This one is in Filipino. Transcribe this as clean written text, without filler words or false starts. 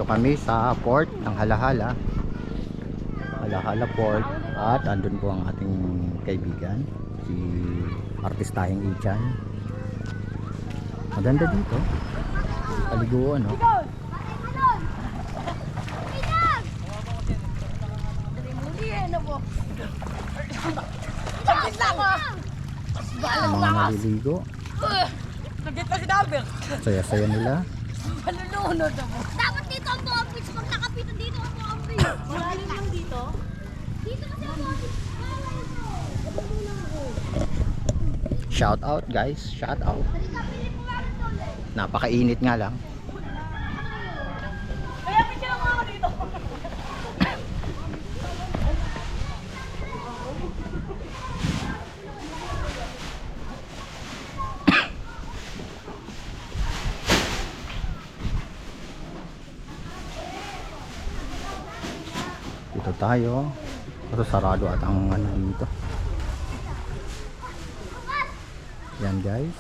Nandito kami sa port ng Halahala. Halahala Port. At andun po ang ating kaibigan, si Artistahing Ichan. Maganda dito. Paliguan, no? Ang mga naliligo. Nagkita si Dabber. Saya-saya nila. Malulunod ako. Dapat dito ang office. Pag nakapitan dito ang office. Malalim lang dito. Dito kasi ang office. Shout out guys, shout out. Napakainit nga lang. Kaya picture lang ako dito. Dito tayo. Pero sarado at ang ano dito. Yan guys.